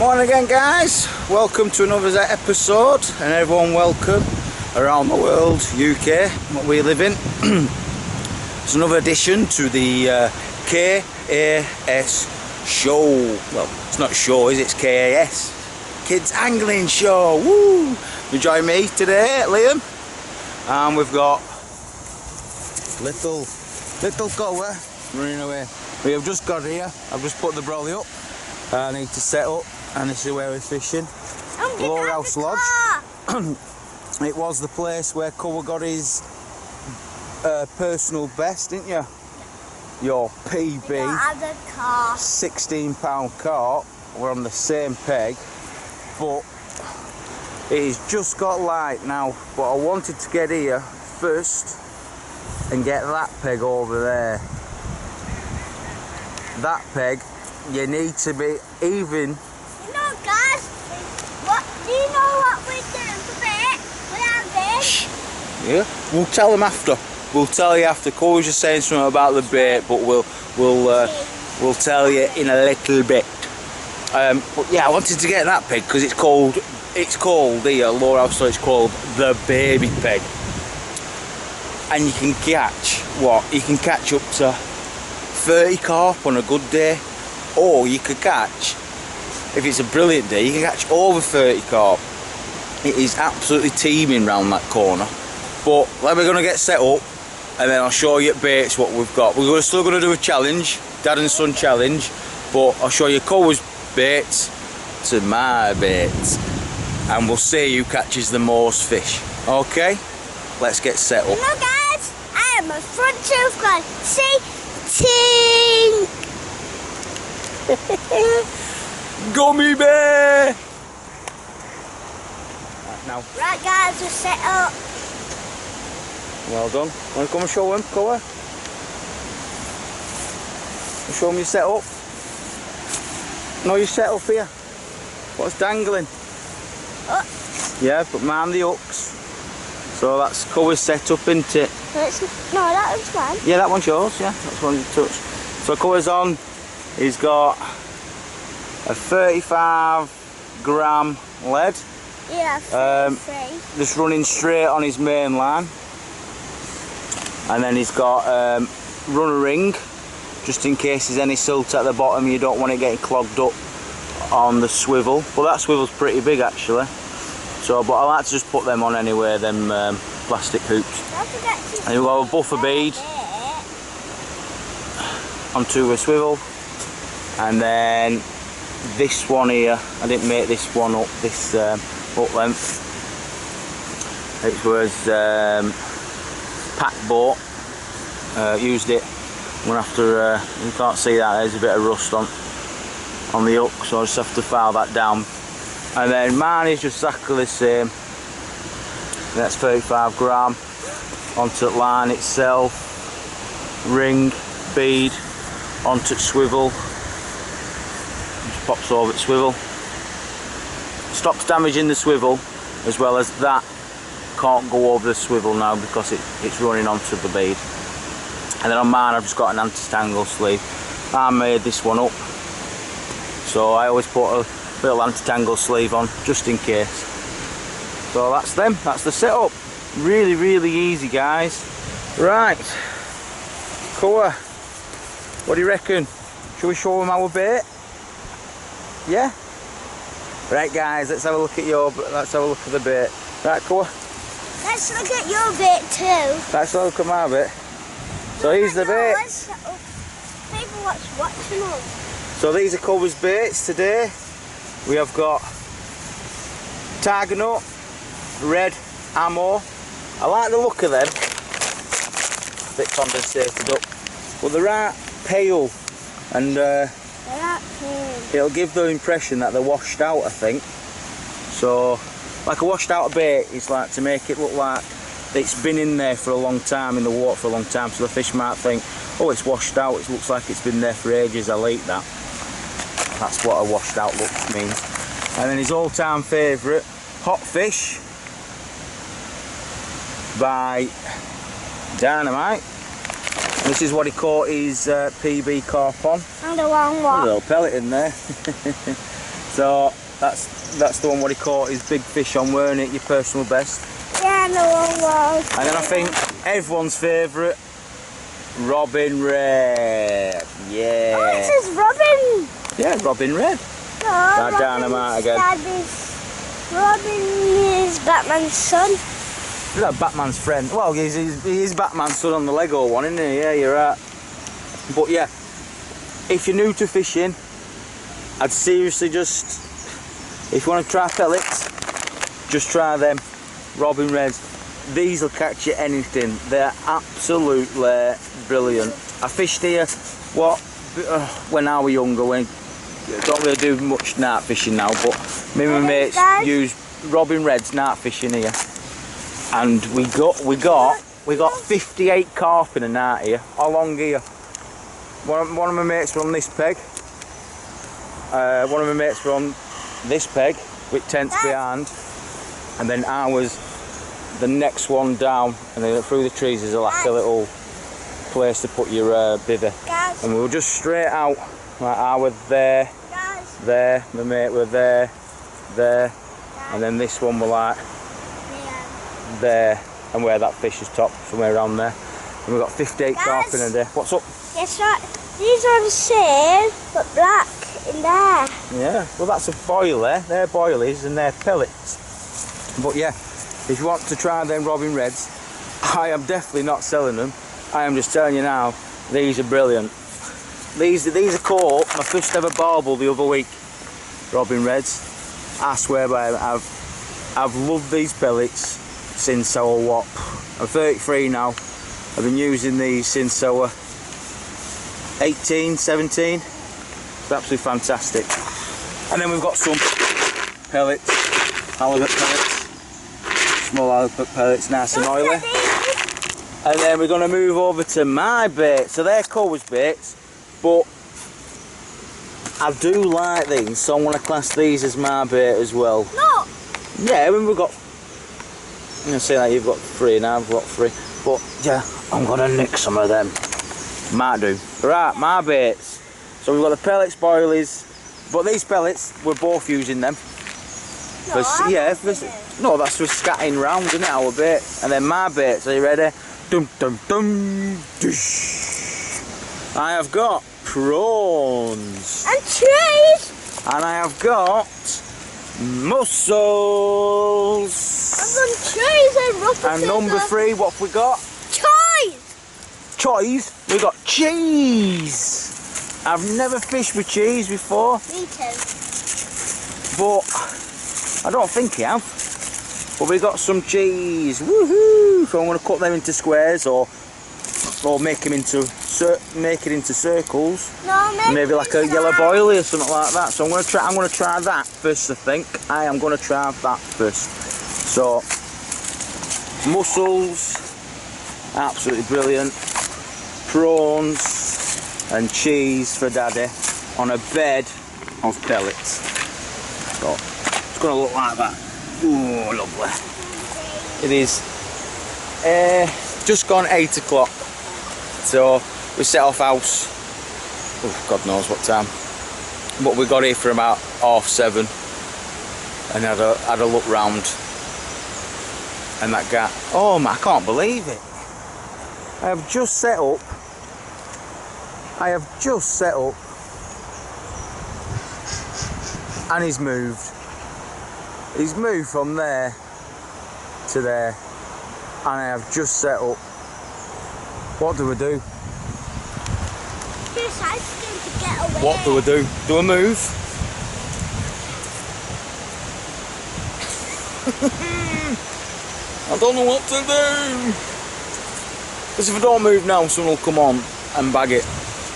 Morning again, guys. Welcome to another episode, and everyone welcome around the world, UK, what we live in. It's another edition to the K.A.S. show. Well, it's not a show, is it? It's K.A.S. Kids Angling Show. Woo! You join me today, Liam, and we've got little koah running away. We have just got here. I've just put the brolly up. I need to set up, and this is where we're fishing. Lower House Lodge. It was the place where Koah got his personal best, didn't you? Your PB 16-pound carp. We're on the same peg, but it has just got light now. But I wanted to get here first and get that peg over there. That peg. You need to be even. You know, guys, do you know what we're doing for bait? We have this. Yeah, we'll tell them after. We'll tell you after. Cole was just saying something about the bait, but we'll tell you in a little bit. But yeah, I wanted to get that peg because it's called here, Lower House, so it's called the baby peg, and you can catch what? You can catch up to 30 carp on a good day. Or you could catch, if it's a brilliant day, you can catch over 30 carp. It is absolutely teeming round that corner. But then we're going to get set up, and then I'll show you at baits what we've got. We're still going to do a challenge, dad and son challenge, but I'll show you Koah's baits to my baits, and we'll see who catches the most fish. Okay, let's get set up. You know, guys, I am a front tooth guy. See, ting. Gummy bear! Right, now. Right, guys, we're set up. Well done. Want to come and show him, Koah? Show him your set up. No, you set up here. What's dangling? Hooks. Yeah, but mind the hooks. So that's Koah's set up, isn't it? No, that one's mine. Yeah, that one's yours, yeah. That's one you touched. So Koah's on. He's got a 35-gram lead. Yeah, just running straight on his main line. And then he's got runner ring, just in case there's any silt at the bottom. You don't want it getting clogged up on the swivel. Well, that swivel's pretty big actually. So, but I like to just put them on anyway, them plastic hoops. And you've got a buffer bead onto a swivel. And then this one here, I didn't make this one up, this hook length. It was pack boat. Used it. I'm gonna have to. You can't see that. There's a bit of rust on the hook, so I just have to file that down. And then mine is just exactly the same. That's 35 gram onto the line itself. Ring, bead onto swivel. Pops over at swivel, stops damaging the swivel, as well as that can't go over the swivel now because it's running onto the bead. And then on mine I've just got an anti-tangle sleeve. I made this one up, so I always put a little anti-tangle sleeve on just in case. So that's them, that's the setup. Really, really easy, guys. Right, Koah, what do you reckon? Shall we show them our bait? Yeah? Right, guys, let's have a look at the bait. Right, Koah? Let's look at your bait too. Let's look at my bait. So here's the bait. People watching us. So these are Koah's baits today. We have got tiger nut, red ammo. I like the look of them. A bit condensated up. But they're right pale, and it'll give the impression that they're washed out, I think. So, like a washed out bait is like to make it look like it's been in there for a long time, in the water for a long time, so the fish might think, oh, it's washed out, it looks like it's been there for ages, I'll eat that. That's what a washed out look means. And then his all-time favourite, Hot Fish by Dynamite. This is what he caught his PB carp on. And a long one. A little pellet in there. So that's the one what he caught his big fish on, weren't it? Your personal best. Yeah, no one was. And then I think everyone's favourite, Robin Red. Yeah. Oh, it says Robin. Yeah, Robin Red. No, That dynamite again. Robin is Batman's son. Is that Batman's friend? Well, he's Batman's son on the Lego one, isn't he? Yeah, you're right. But yeah, if you're new to fishing, I'd seriously just, if you want to try pellets, just try them. Robin Reds. These will catch you anything. They're absolutely brilliant. I fished here, when I was younger, when don't really do much night fishing now, but me and my mates use Robin Reds night fishing here. And we got 58 carp in a night here. How long here? One of my mates were on this peg. One of my mates were on this peg with tents behind, and then I was the next one down, and then through the trees is like a little place to put your bivvy. And we were just straight out. Like I was there, my mate were there, and then this one were like there, and where that fish is top, somewhere around there. And we got 58 carp in a day. What's up? Guess what? These are the same, but black in there. Yeah, well that's a boiler. They're boilies and they're pellets. But yeah, if you want to try them Robin Reds, I am definitely not selling them. I am just telling you now, these are brilliant. These are caught my first ever barbel the other week. Robin Reds. I swear by them, I've loved these pellets since I was what? I'm 33 now. I've been using these since I was 18, 17. It's absolutely fantastic. And then we've got some pellets, halibut pellets, small halibut pellets, nice and oily. And then we're going to move over to my bait. So they're K.A.S baits, but I do like these, so I'm going to class these as my bait as well. No. Yeah, when we've got, I'm going to say that you've got 3 and I've got 3, but yeah, I'm going to nick some of them. Might do. Right, my baits. So we've got the pellets, boilies, but these pellets, we're both using them. No, No, that's for scatting round, isn't it, our bait? And then my baits, are you ready? Dum dum dum. Dish. I have got prawns. And cheese. And I have got mussels. I've got cheese and rocket. And number 3, what have we got? Cheese. Cheese? We got cheese. I've never fished with cheese before. Me too. But I don't think I have. But we got some cheese. Woohoo! So I'm going to cut them into squares or make it into circles. No, Maybe like a yellow boilie or something like that. So I'm going to try that first. I think I am going to try that first. So mussels, absolutely brilliant. Prawns and cheese for Daddy on a bed of pellets. So it's going to look like that. Ooh, lovely. It is just gone 8 o'clock. So we set off house. Oh, God knows what time. But we got here for about 7:30 and had a look round. And that guy, oh man, I can't believe it. I have just set up. And he's moved. He's moved from there to there. And I have just set up. What do we do? Yes, I was going to get away. What do we do? Do we move? I don't know what to do. Because if I don't move now, someone will come on and bag it.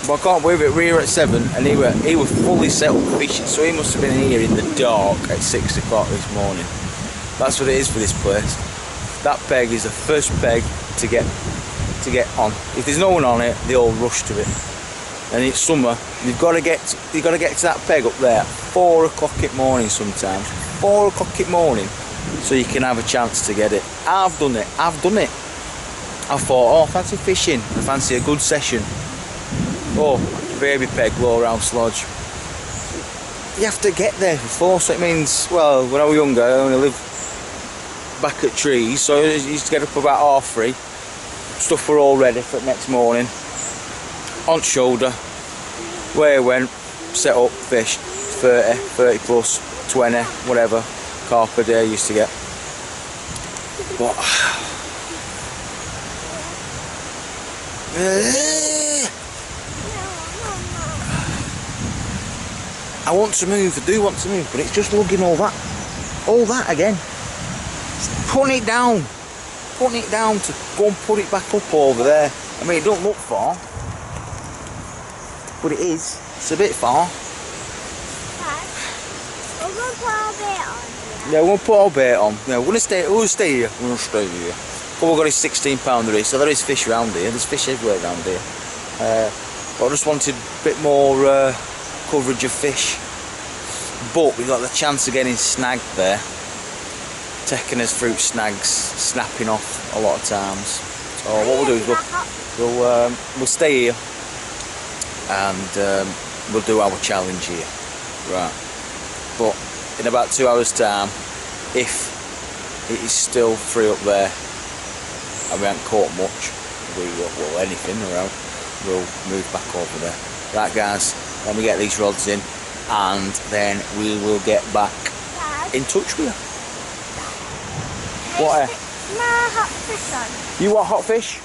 But I can't believe it. We're here at 7 and he was fully set up fishing, so he must have been here in the dark at 6 o'clock this morning. That's what it is for this place. That peg is the first peg to get on. If there's no one on it, they all rush to it. And it's summer. You've got to get to that peg up there at 4 o'clock in the morning sometimes. 4 o'clock in the morning, so you can have a chance to get it. I've done it. I thought, oh, I fancy fishing. I fancy a good session. Oh, baby peg, low round sludge. you have to get there before, so it means, well, when I was younger, I only lived back at trees, so I used to get up about 3:30. Stuff were all ready for the next morning. On shoulder, where I went, set up, fish, 30 plus, 20, whatever, carp a day I used to get. But I want to move, I do want to move, but it's just lugging all that again. Putting it down to go and put it back up over there. I mean, it don't look far, but it is. It's a bit far. We're going to put our bait on. Yeah, we'll put our bait on. Yeah, we're gonna stay here. We're gonna stay here. But we've got his 16-pounder here, so there is fish around here. There's fish everywhere around here. But I just wanted a bit more coverage of fish. But we got the chance of getting snagged there. Taking us fruit snags, snapping off a lot of times. So what we'll do is we'll stay here and we'll do our challenge here, right? But in about 2 hours' time, if it is still free up there and we haven't caught much, well anything around, we'll move back over there. Right, guys, let me get these rods in, and then we will get back in touch with you. What? My hot fish on. You want hot fish?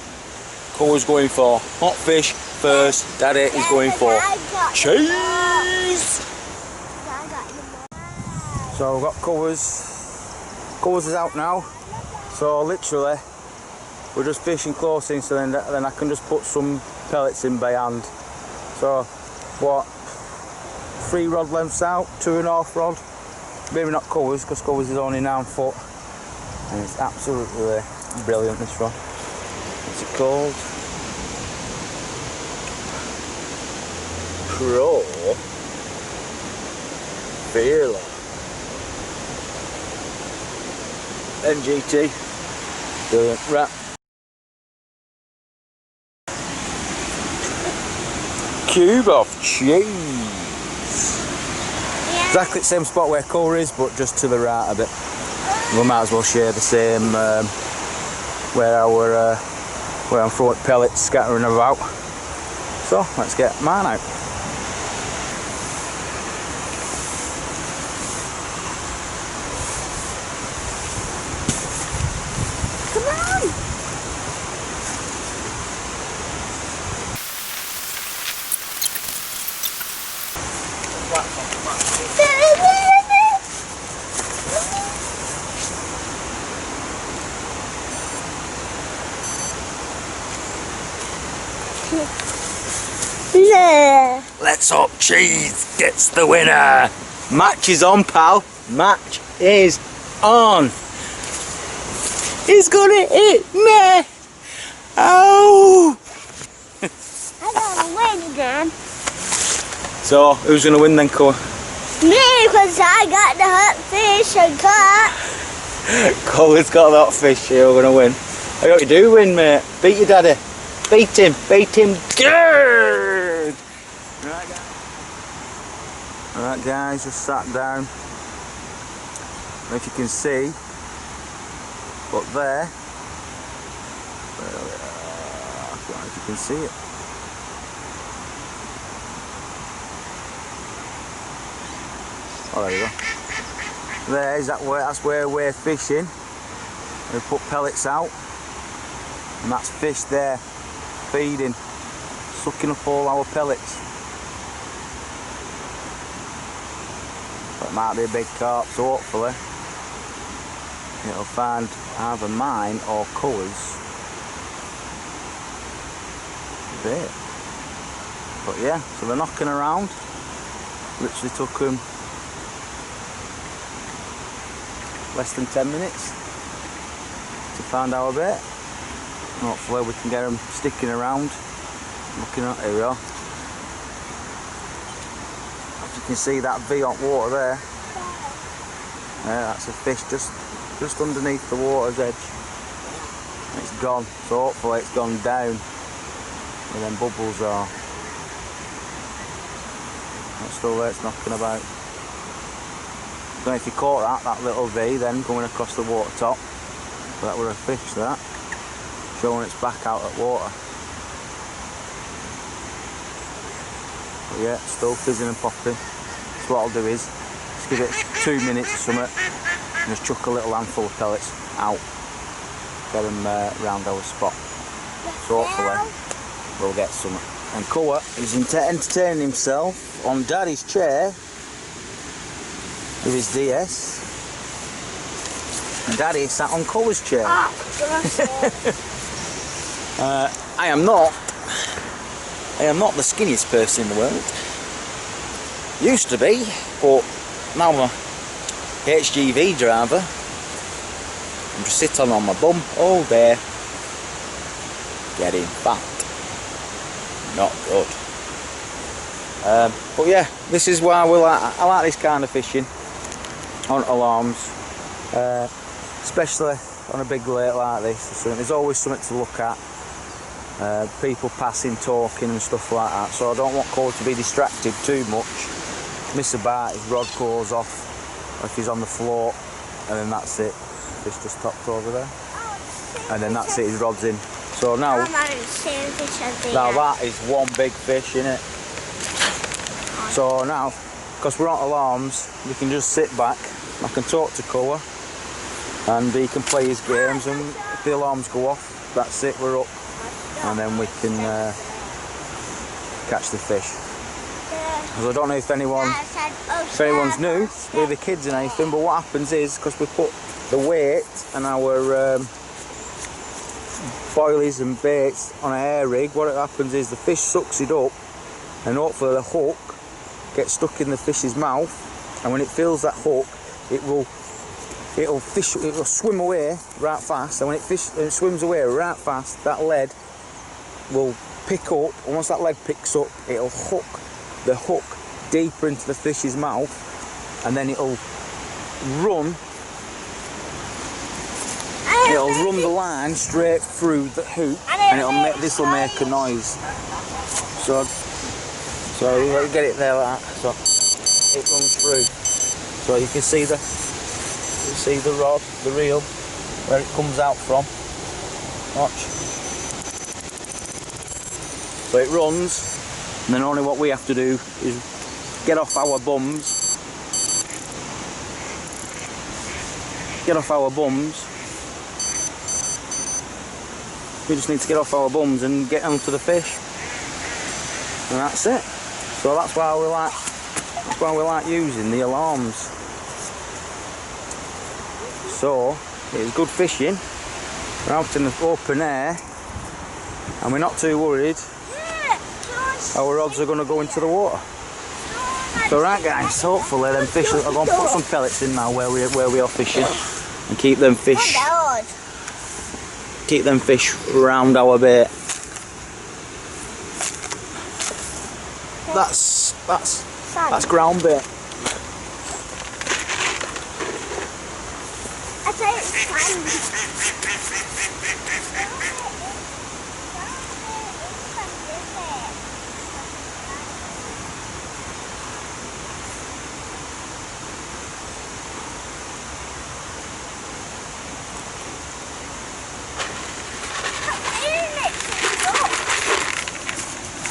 Cole's going for hot fish first. Daddy is going for cheese. So we've got covers. Covers is out now. So literally, we're just fishing close in, so then I can just put some pellets in by hand. So what? 3 rod lengths out, 2.5 rod. Maybe not covers, because covers is only 9 foot. And it's absolutely brilliant, this rod. What's it called? Pro Feeler NGT. Brilliant. Right. Cube of cheese. Yeah. Exactly the same spot where core is, but just to the right a bit. We might as well share the same where I'm throwing pellets scattering about. So let's get mine out. Come on! Yeah. Let's hope cheese gets the winner. Match is on, pal. Match is on. He's gonna hit me. Oh! I gotta win again. So, who's gonna win then, Koah? Me, because I got the hot fish and caught. Koah's got that fish here, we're gonna win. I hope you do win, mate. Beat your daddy. Beat him good! Right guys, just sat down. I don't know if you can see, but there, I don't know if you can see it. Oh, there you go. That's where we're fishing. We put pellets out, and that's fish there, feeding, sucking up all our pellets. It might be a big carp, so hopefully it'll find either mine or Koah's bait. But yeah, so they're knocking around. Literally took them less than 10 minutes to find our bait. And hopefully we can get them sticking around. Looking at, here we are. You can see that V hot water there. Yeah, that's a fish just underneath the water's edge. It's gone, so hopefully it's gone down where them bubbles are. It's still there, it's knocking about. Don't know if you caught that little V then going across the water top. That were a fish, that. Showing its back out at water. But yeah, still fizzing and popping. So what I'll do is, just give it 2 minutes or something, and just chuck a little handful of pellets out. Get them round our spot. So hopefully we'll get some. And Koah is entertaining himself on Daddy's chair with his DS. And Daddy sat on Koah's chair. I am not the skinniest person in the world. Used to be, but now I'm a HGV driver. I'm just sitting on my bum all day, getting fat. Not good. But yeah, this is why I like this kind of fishing on alarms, especially on a big lake like this. There's always something to look at. People passing, talking and stuff like that, so I don't want Koah to be distracted too much. Miss a bite, his rod goes off, or if he's on the float, and then that's it. Fish just stopped over there, and then that's it, his rod's in. So now that is one big fish, innit? So now, because we're on alarms, we can just sit back. I can talk to Koah, and he can play his games, and if the alarms go off, that's it, we're up. And then we can catch the fish. Because I don't know if anyone's new, with the kids and anything, but what happens is, because we put the weight and our boilies and baits on an air rig, what happens is the fish sucks it up, and hopefully the hook gets stuck in the fish's mouth, and when it feels that hook, it'll swim away right fast, and when it swims away right fast, that lead will pick up, and once that lead picks up, it'll hook the hook deeper into the fish's mouth, and then it'll run the line straight through the hook, and this will make a noise. So you get it there like that, so it runs through. So you can see the rod, the reel, where it comes out from. Watch. So it runs, and then only what we have to do is get off our bums. We just need to get off our bums and get onto the fish, and that's it. So that's why we like using the alarms. So it's good fishing. We're out in the open air, and we're not too worried our rods are going to go into the water. So right guys, hopefully them fish, I'm going to put some pellets in now where we are fishing, and keep them fish round our bait. That's ground bait. I say it's fine.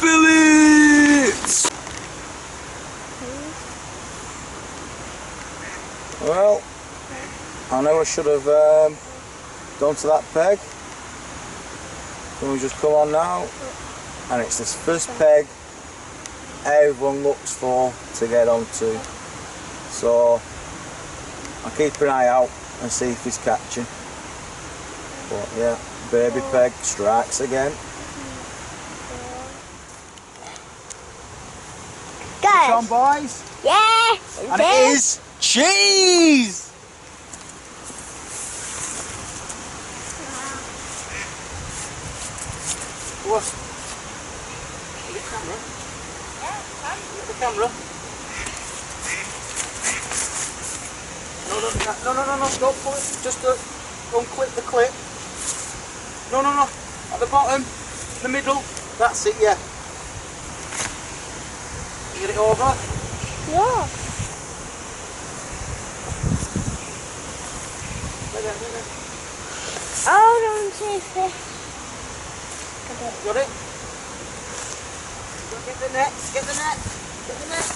Fillets! Well, I know I should have gone to that peg. So we just come on now, and it's this first peg everyone looks for to get onto. So I'll keep an eye out and see if he's catching. But yeah, baby peg strikes again. Come on, boys. Yeah. And it is cheese. What? Get the camera. Yeah, get the camera. No, don't pull it. Just unclip the clip. No. At the bottom, the middle. That's it, yeah. Get it over? Yeah. Hold on to fish. Got it? Get the net, get the net, get the net.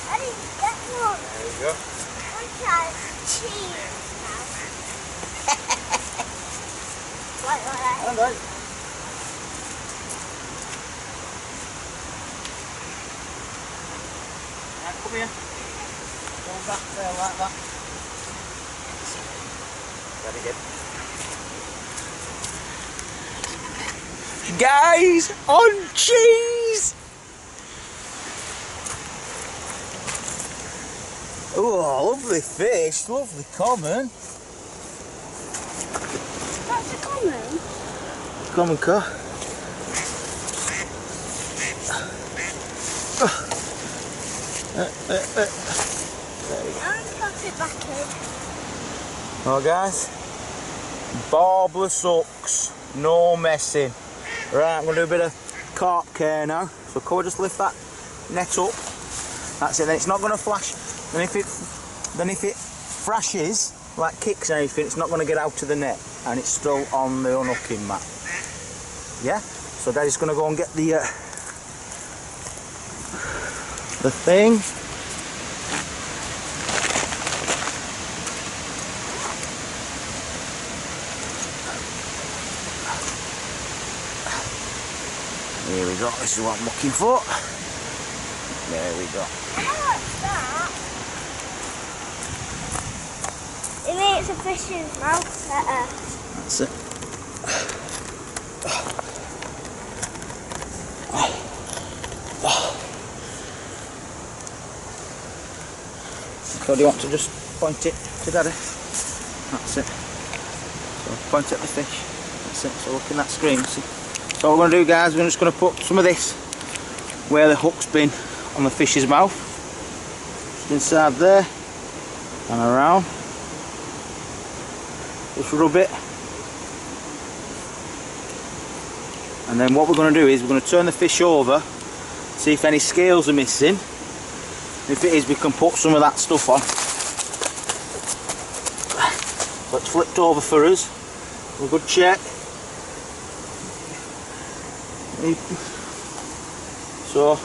I didn't get one. There you go. I'm trying cheese now. Like that. Hang on. Right, come here. Go back there like that. Very good. Guys, on cheese! Oh, lovely fish, lovely common. That's a common. Common car. I'll pop it back in. Oh guys, barbless hooks, no messing. Right, I'm going to do a bit of carp care now. So Koah, just lift that net up. That's it, then it's not going to flash. Then if it flashes, like kicks or anything, it's not going to get out of the net. And it's still on the unhooking mat. Yeah? So Daddy's going to go and get the thing. Here we go, this is what I'm looking for. There we go. What's that? It makes a fish's mouth better. That's it. So do you want to just point it to Daddy? That's it. So point at the fish. That's it. So look in that screen. See? So what we're going to do, guys, we're just going to put some of this where the hook's been on the fish's mouth. Just inside there and around. Just rub it. And then what we're going to do is we're going to turn the fish over, see if any scales are missing. If it is, we can put some of that stuff on. So it's flipped over for us. A good check. So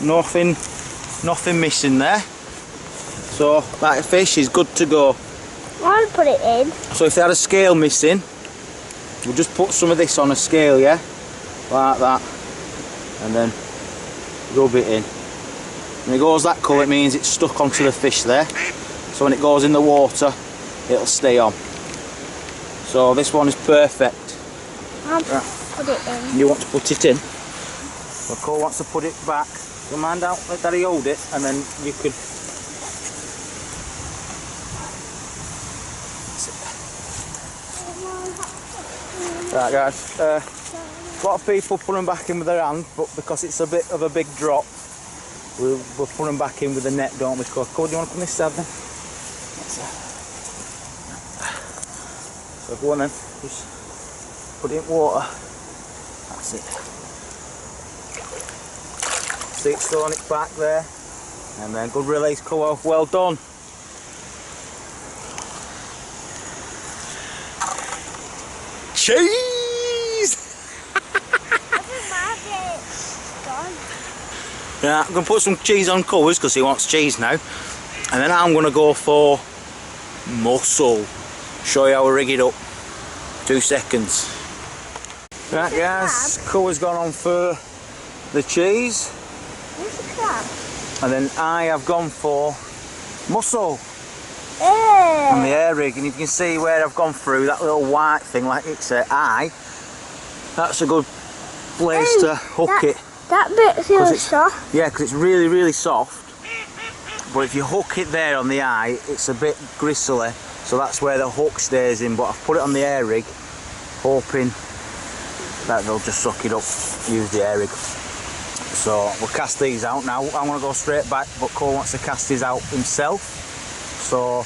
nothing missing there. So that fish is good to go. I'll put it in. So if they had a scale missing, we'll just put some of this on a scale, yeah, like that, and then rub it in. When it goes that colour, it means it's stuck onto the fish there. So when it goes in the water, it'll stay on. So this one is perfect. I'll put it in. You want to put it in? So Koah wants to put it back. Your mind out, let Daddy hold it, and then you could. Right, guys. A lot of people put them back in with their hand, but because it's a bit of a big drop, we'll put them back in with the net, don't we? Koah, do you want to come this side then? So go on then. Just put it in water. That's it. See it's throwing it back there. And then good release, Koah. Well done. Cheese! Yeah, I'm going to put some cheese on Koah's because he wants cheese now. And then I'm going to go for mussel. Show you how we rig it up. 2 seconds. Right guys, Koah's gone on for the cheese. Where's the crab? And then I have gone for mussel. on the air rig, and if you can see where I've gone through that little white thing like it's an eye, that's a good place to hook it. That bit's really soft. Yeah, because it's really, really soft. But if you hook it there on the eye, it's a bit gristly, so that's where the hook stays in. But I've put it on the air rig, hoping that they'll just suck it up, use the air rig. So we'll cast these out now. I want to go straight back, but Cole wants to cast his out himself. So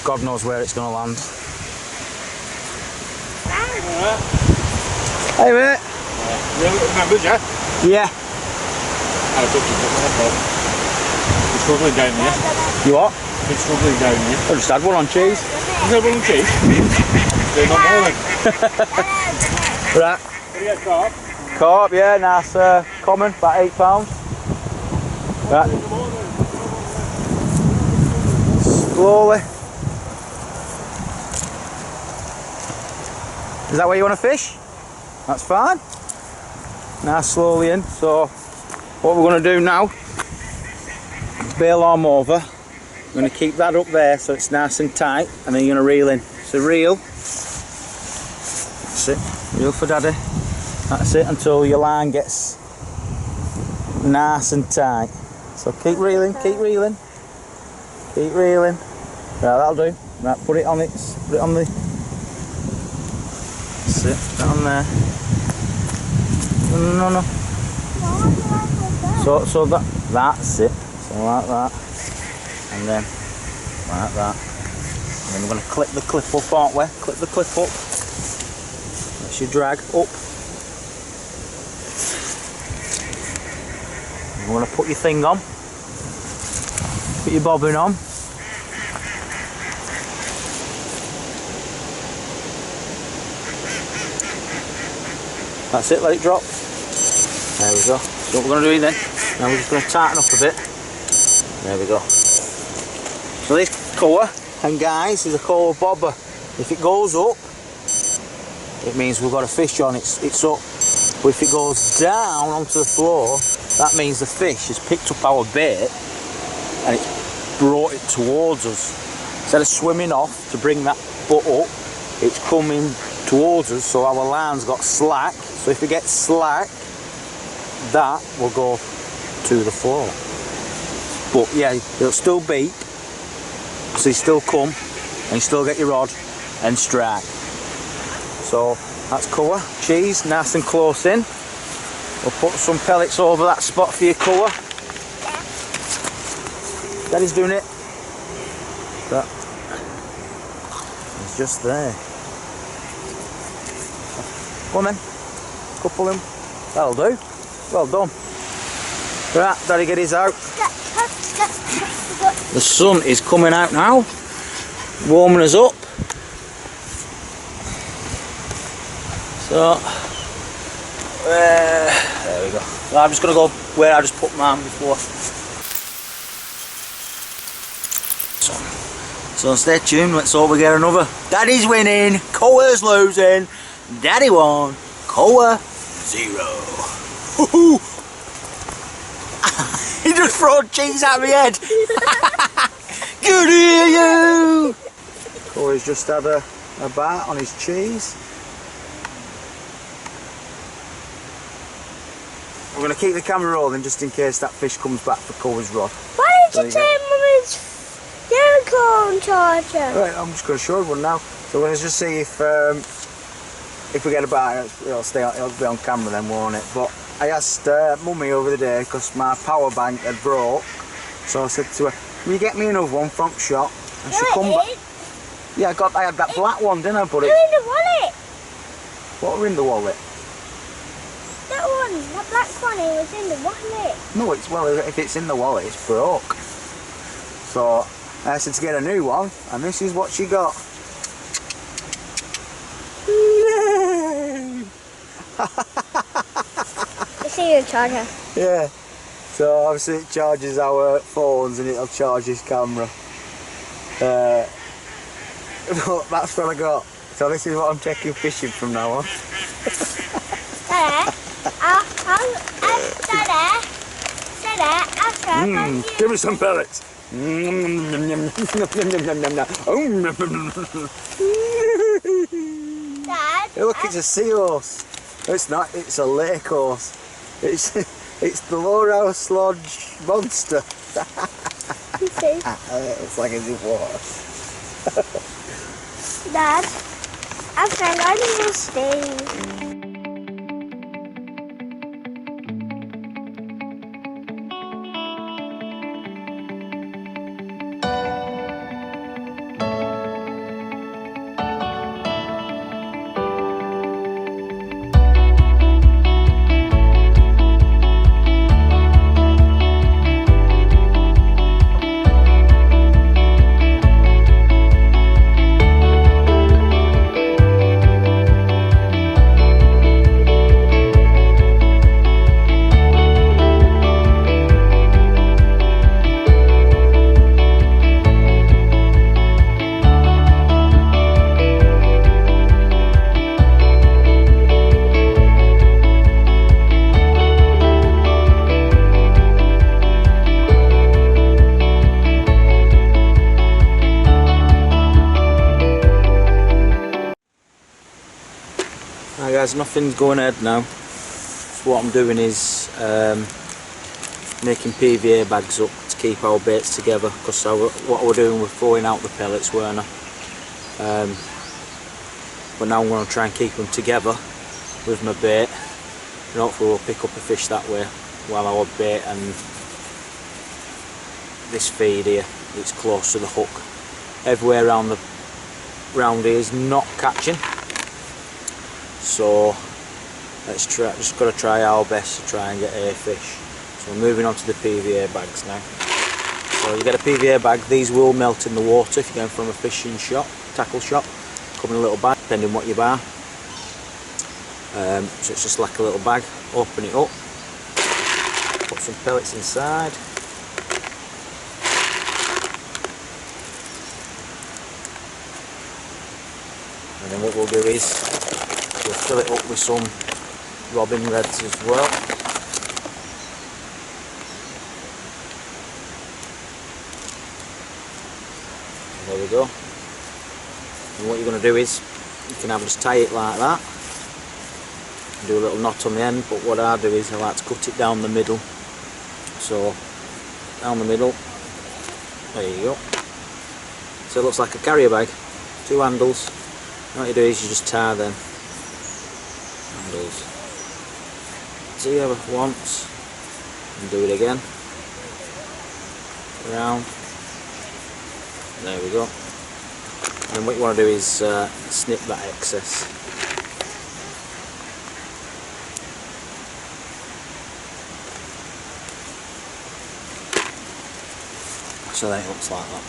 God knows where it's going to land. Hey mate. Remember, Jack? Yeah. You're struggling down here. You what? You're struggling down here. I just had one on cheese. You had one on cheese? They're not more then. Right. What do you get, Carp? Carp, yeah, nice common, about £8. Right. Slowly. Is that where you want to fish? That's fine. Nice, slowly in. So, what we're going to do now is bail arm over. We're going to keep that up there so it's nice and tight, and then you're going to reel in. So reel. That's it. Reel for daddy. That's it until your line gets nice and tight. So keep reeling, keep reeling, keep reeling. Right, that'll do. Right, put it on it. Put it on the. That's it. Put it on there. No. So that's it. So like that, and then like that. And then we're going to clip the clip up, aren't we? Clip the clip up. That's your drag up. You want to put your thing on, put your bobbin on. That's it, let it drop. There we go. So what we're going to do then, now we're just going to tighten up a bit. There we go. So this koah, and guys, is a koah bobber. If it goes up, it means we've got a fish on, it's up. But if it goes down onto the floor, that means the fish has picked up our bait and it's brought it towards us. Instead of swimming off to bring that butt up, it's coming towards us, so our line's got slack. So if it gets slack, that will go to the floor. But yeah, it'll still beat, so you still come and you still get your rod and strike. So that's koah, cheese, nice and close in. We'll put some pellets over that spot for your koah. Daddy's doing it. That is just there. Go on then, couple them. That'll do. Well done. Right, Daddy, get his out. The sun is coming out now, warming us up. So, there we go. So I'm just going to go where I just put mine before. So stay tuned, let's hope we get another. Daddy's winning, koah's losing, Daddy won, koah 0. He just threw cheese at my head. Good hear you. Koah's just had a bite on his cheese. We're going to keep the camera rolling just in case that fish comes back for Koah's rod. Why didn't you take Mummy's unicorn charger? Right, I'm just going to show you one now. So we're going to just see if we get a bite, it'll be on camera then, won't it? But I asked Mummy over the day because my power bank had broke. So I said to her, will you get me another one from shop? And she come back. Yeah, I had that black one, didn't I? But in the wallet. What were in the wallet? That one, that black one, it was in the wallet. No, if it's in the wallet, it's broke. So I said to get a new one, and this is what she got. Yay! It's in your charger. Yeah. So obviously it charges our phones and it'll charge his camera. But that's what I got. So this is what I'm taking fishing from now on. Give me some pellets. Dad, Hey, look, it's a seahorse. No, it's not. It's a lake horse. It's the Lower Sludge monster. It's like a horse. Dad, I think I need to stay. Right guys, nothing's going ahead now. So what I'm doing is making PVA bags up to keep our baits together, because what we're doing, we're throwing out the pellets, weren't I? But now I'm going to try and keep them together with my bait, and hopefully we'll pick up a fish that way, while our bait and this feed here, it's close to the hook. Everywhere around here is not catching. So let's try, just got to try our best to try and get a fish. So we're moving on to the PVA bags now. So you get a PVA bag, these will melt in the water if you're going from a fishing shop, tackle shop. Come in a little bag, depending what you buy. So it's just like a little bag, open it up, put some pellets inside. And then what we'll do is we'll fill it up with some robin reds as well. There we go. And what you're going to do is, you can either just tie it like that, and do a little knot on the end, but what I do is I like to cut it down the middle. So, down the middle, there you go. So it looks like a carrier bag, 2 handles. And what you do is you just tie them handles together once, and do it again, around, there we go. And then what you want to do is snip that excess. So then it looks like that.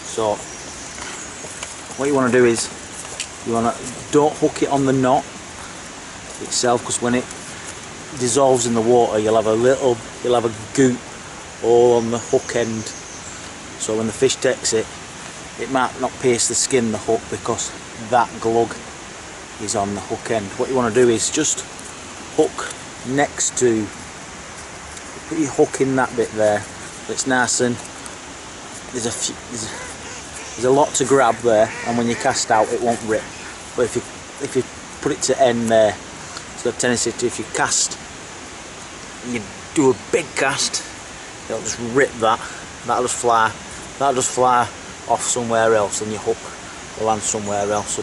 So what you want to do is don't hook it on the knot itself, because when it dissolves in the water you'll have a goop all on the hook end. So when the fish takes it, it might not pierce the skin, the hook, because that glug is on the hook end. What you want to do is just hook next to, put your hook in that bit there. It's nice, and there's a lot to grab there, and when you cast out it won't rip. But if you put it to end there, it's got a tendency to, if you cast, you do a big cast, it'll just rip that. That'll just fly off somewhere else, and your hook will land somewhere else. So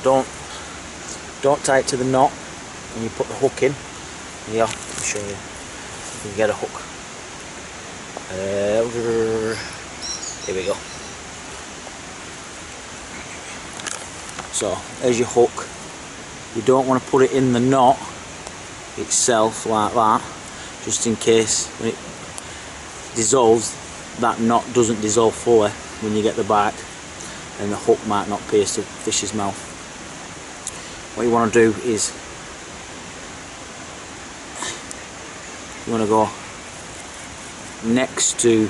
don't tie it to the knot when you put the hook in. Yeah, I'll show you. You can get a hook. Here we go. So there's your hook. You don't want to put it in the knot itself like that, just in case when it dissolves, that knot doesn't dissolve fully when you get the bite, and the hook might not pierce the fish's mouth. What you want to do is you want to go next to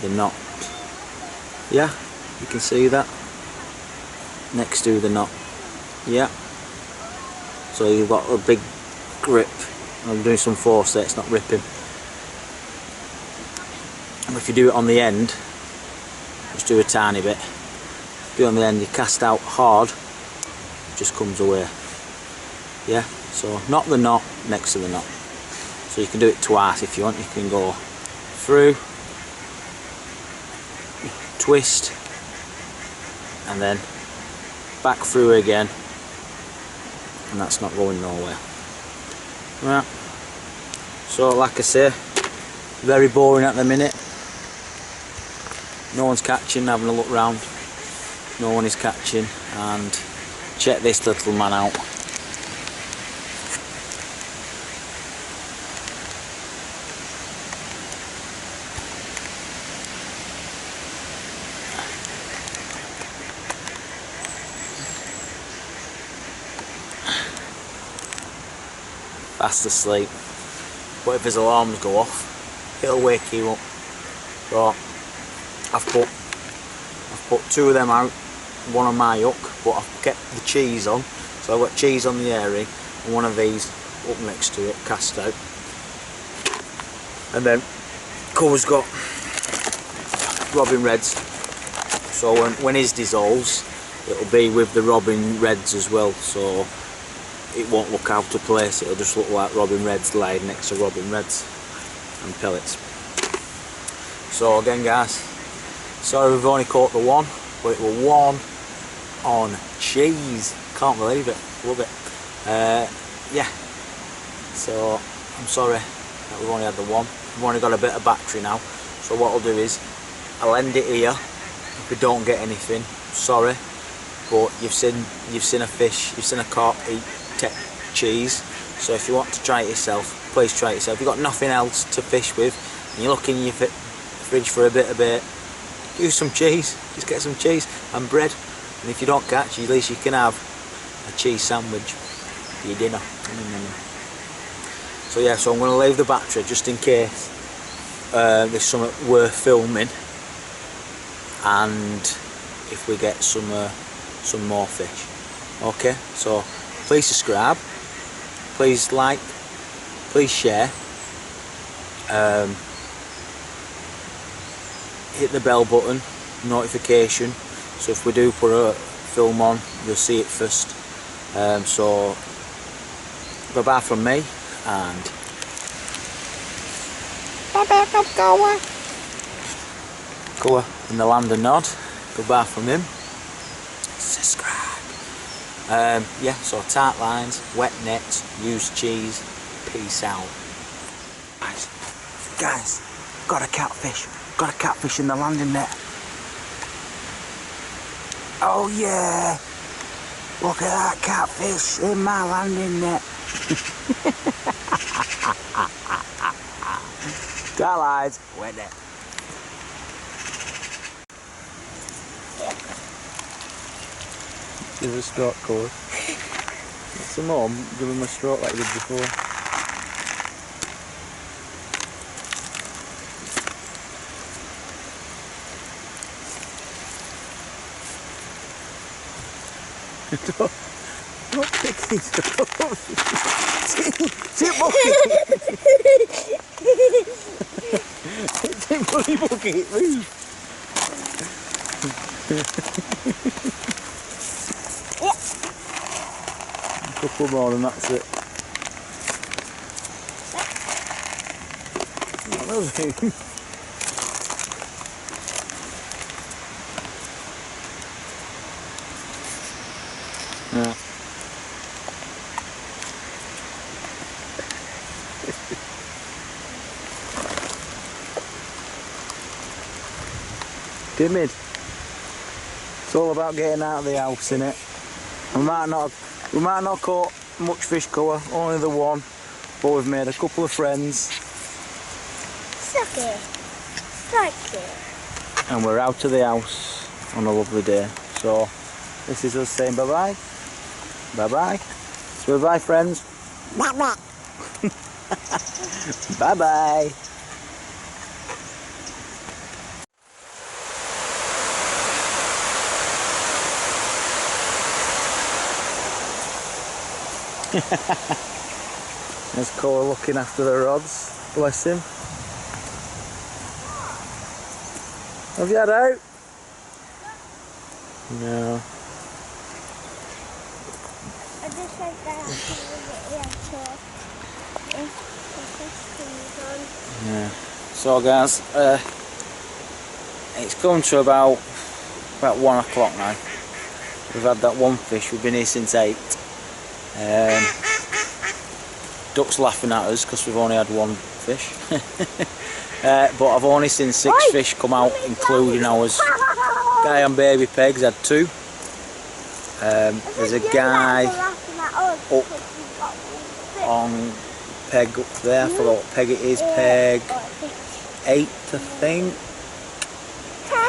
the knot. Yeah, you can see that, next to the knot. Yeah, so you've got a big grip. I'm doing some force there, it's not ripping. if you do it on the end, just do a tiny bit. Do it on the end, you cast out hard, it just comes away. Yeah, so knot the knot next to the knot. So you can do it twice if you want. You can go through, twist, and then back through again, and that's not going nowhere. Right, so like I say, very boring at the minute. No one's catching, having a look round. No one is catching, and check this little man out. Fast asleep, but if his alarms go off, it'll wake you up. So I've put two of them out, one on my hook, but I've kept the cheese on, so I've got cheese on the airing and one of these up next to it, cast out. And then Koah's got robin reds, so when his dissolves, it'll be with the robin reds as well, so it won't look out of place, it'll just look like robin reds laid next to robin reds and pellets. So again guys, sorry we've only caught the one, but it was one on cheese. Can't believe it, love it. Yeah, so I'm sorry that we've only had the one. We've only got a bit of battery now, so what I'll do is I'll end it here. If we don't get anything, sorry, but you've seen a fish, you've seen a carp eat cheese, so if you want to try it yourself, please try it yourself. If you've got nothing else to fish with and you're looking in your fridge for a bit of bait, use some cheese, just get some cheese and bread, and if you don't catch, at least you can have a cheese sandwich for your dinner. So yeah, so I'm going to leave the battery just in case there's something worth filming, and if we get some more fish. Okay, so please subscribe, please like, please share, hit the bell button, notification, so if we do put a film on, you'll see it first. So bye bye from me, and bye bye from Koah. Koah in the land of Nod, goodbye from him. Subscribe. Yeah, so tight lines, wet nets, use cheese, peace out. Guys, got a catfish in the landing net. Oh yeah, look at that catfish in my landing net. Tight lines, wet net. Give it a stroke, Koah. Some more, give him a stroke like you did before. Don't pick his toes. Sit bucket. Sit bloody bucket, move. A couple more and that's it. Yeah. Timid. It's all about getting out of the house, innit? We might not caught much fish, Koah, only the one, but we've made a couple of friends. Suck it. Like it. And we're out of the house on a lovely day. So this is us saying bye bye. Bye bye. So bye friends. Bye bye. Bye bye. There's Koah looking after the rods, bless him. Have you had out? No. I just said that Yeah. So guys, it's come to about 1 o'clock now. We've had that one fish. We've been here since 8. Duck's laughing at us because we've only had one fish. But I've only seen 6 fish come out, including ours. Guy and baby pegs had 2. There's a guy up on peg up there. I forgot what peg it is. Peg 8, I think.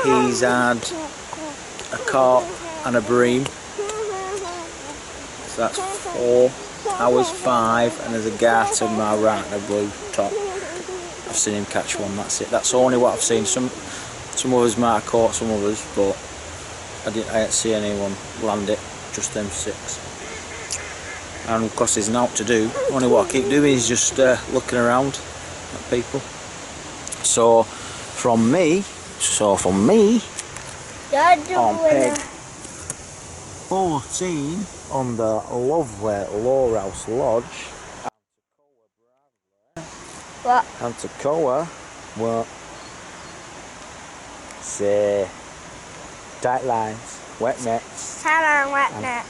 He's had a carp and a bream. So that's 4. Ours 5, and there's a guy to my right in a blue top. I've seen him catch one. That's it. That's only what I've seen. Some others might have caught some others, but I didn't see anyone land it. Just them 6. And of course, there's nothing to do. Only what I keep doing is just looking around at people. So from me, on peg 14 on the lovely Lorehouse Lodge. What? And to Koah, what? Say, tight lines, wet nets. Tight line, wet nets.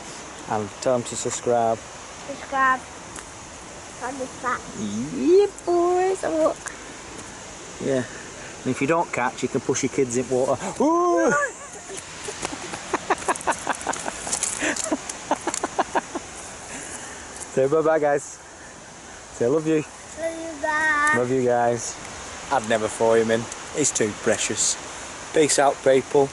And tell them to subscribe. Subscribe. On this back. Yeah, boys. Look. Yeah. And if you don't catch, you can push your kids in water. Ooh! Say bye-bye, guys. Say love you. Love you, bye. Love you guys. I'd never throw him in. He's too precious. Peace out, people.